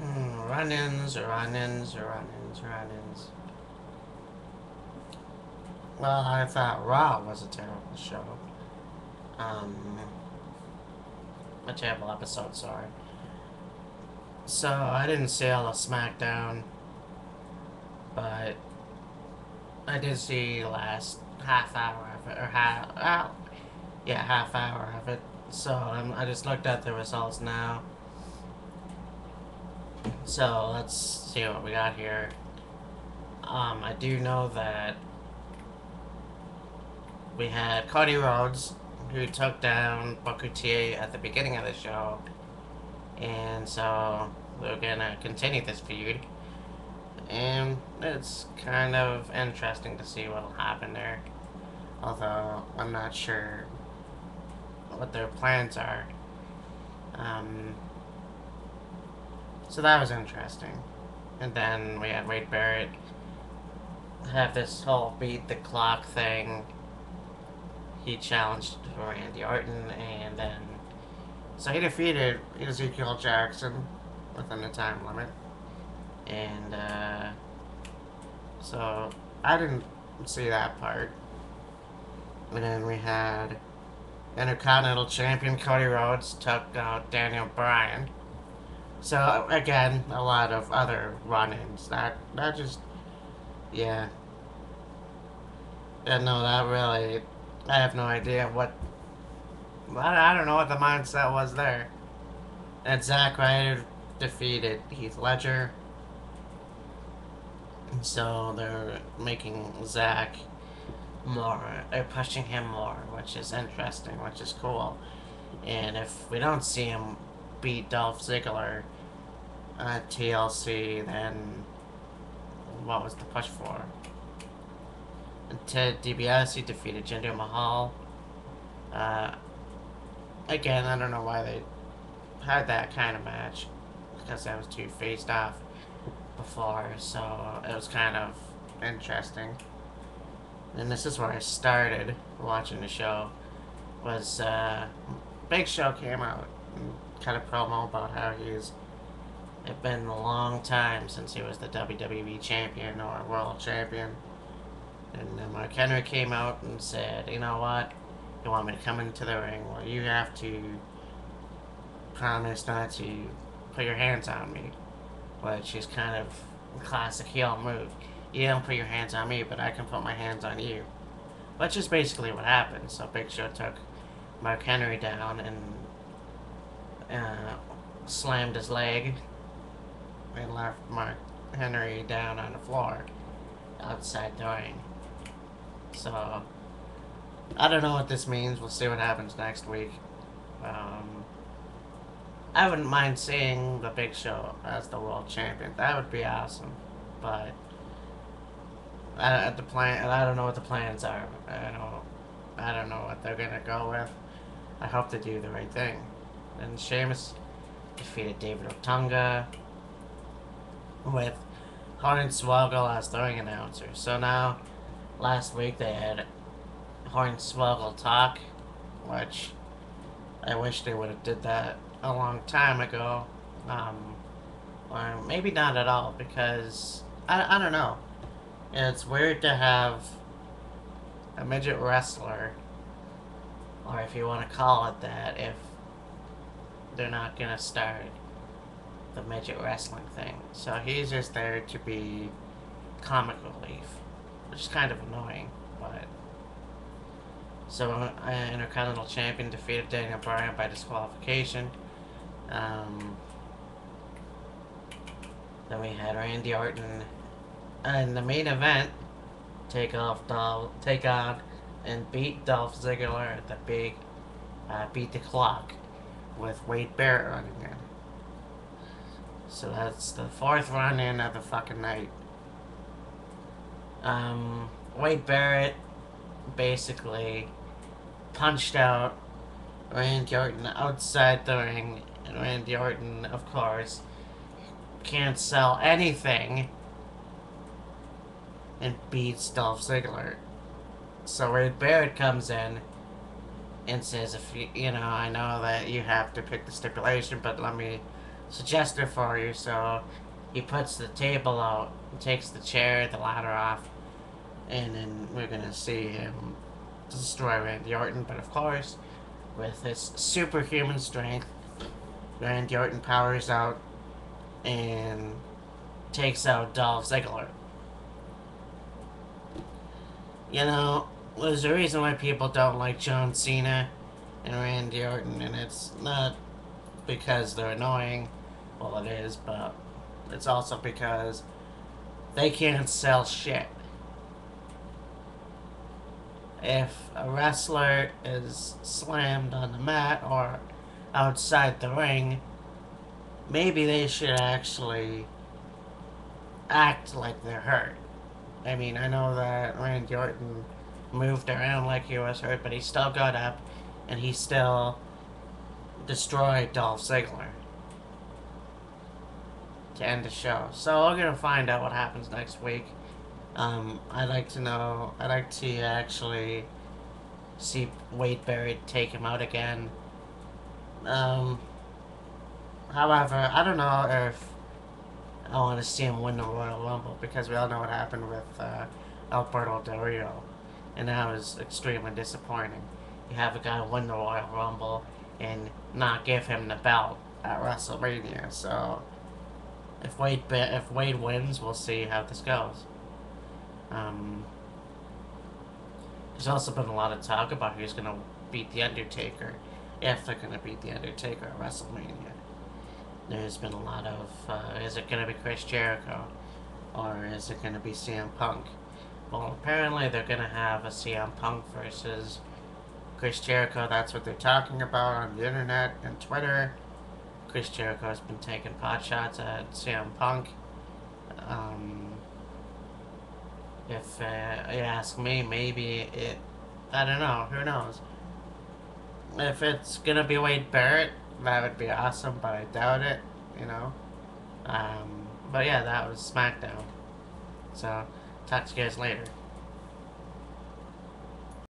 Run-ins, run-ins, run-ins, run-ins. Well, I thought Raw was a terrible show. Um, a terrible episode, sorry. So, I didn't see all of SmackDown, but I did see the last half hour of it, or half hour of it. So, I just looked at the results now. So, let's see what we got here. I do know that we had Cody Rhodes, who took down Booker T at the beginning of the show, and so we're gonna continue this feud. And it's kind of interesting to see what'll happen there. Although I'm not sure what their plans are. Um, so that was interesting. And then we had Wade Barrett have this whole beat the clock thing. He challenged Randy Orton, and then so he defeated Ezekiel Jackson within the time limit. And so I didn't see that part. And then we had Intercontinental Champion Cody Rhodes took out Daniel Bryan. So again, a lot of other run-ins. That just yeah. Yeah, no, that really. I have no idea what. I don't know what the mindset was there. And Zack Ryder defeated Heath Ledger. So they're making Zack more. They're pushing him more, which is interesting, which is cool. And if we don't see him beat Dolph Ziggler at TLC, then what was the push for? And Ted DiBiase defeated Jinder Mahal. Uh, Again, I don't know why they had that kind of match, because that was two faced off before, so it was kind of interesting. And this is where I started watching the show. Was Big Show came out and cut a promo about how it's been a long time since he was the WWE champion or world champion. And then Mark Henry came out and said, you know what? You want me to come into the ring? Well, you have to promise not to put your hands on me. Which is kind of a classic heel move. You don't put your hands on me, but I can put my hands on you. Which is basically what happened. So Big Show took Mark Henry down and slammed his leg and left Mark Henry down on the floor outside the ring. So I don't know what this means. We'll see what happens next week. I wouldn't mind seeing the Big Show as the world champion. That would be awesome. But I don't know what the plans are. I don't know what they're gonna go with. I hope they do the right thing. And Sheamus defeated David Otunga with Hornswoggle as the ring announcer. So now, last week they had Hornswoggle talk, which I wish they would have did that a long time ago. Or maybe not at all, because I don't know. It's weird to have a midget wrestler, or if you want to call it that, if they're not gonna start the midget wrestling thing. So he's just there to be comic relief, which is kind of annoying, but. So, Intercontinental Champion defeated Daniel Bryan by disqualification. Then we had Randy Orton in the main event take on and beat Dolph Ziggler at the big beat the clock with Wade Barrett running in. So that's the fourth run in of the fucking night. Wade Barrett basically punched out Randy Orton outside the ring, and Randy Orton, of course, can't sell anything and beats Dolph Ziggler. So Wade Barrett comes in and says, if you know, I know that you have to pick the stipulation, but let me suggested for you. So he puts the table out, takes the chair, the ladder off, and then we're gonna see him destroy Randy Orton. But of course, with his superhuman strength, Randy Orton powers out and takes out Dolph Ziggler. You know, there's a reason why people don't like John Cena and Randy Orton, and it's not because they're annoying. Well, it is, but it's also because they can't sell shit. If a wrestler is slammed on the mat or outside the ring, maybe they should actually act like they're hurt. I mean, I know that Randy Orton moved around like he was hurt, but he still got up and he still destroyed Dolph Ziggler to end the show. So we're gonna find out what happens next week. I'd like to know. I'd like to actually see Wade Barrett take him out again. Um, However, I don't know if I want to see him win the Royal Rumble because we all know what happened with Alberto Del Rio, and that was extremely disappointing. You have a guy win the Royal Rumble and not give him the belt at WrestleMania. So if Wade wins, we'll see how this goes. Um, there's also been a lot of talk about who's gonna beat the Undertaker, if they're gonna beat the Undertaker at WrestleMania. There's been a lot of, is it going to be Chris Jericho? Or is it going to be CM Punk? Well, apparently they're going to have a CM Punk versus Chris Jericho. That's what they're talking about on the internet and Twitter. Chris Jericho has been taking pot shots at CM Punk. If you ask me, maybe it, I don't know, who knows? If it's going to be Wade Barrett, that would be awesome, but I doubt it, you know. But yeah, that was SmackDown. So, talk to you guys later.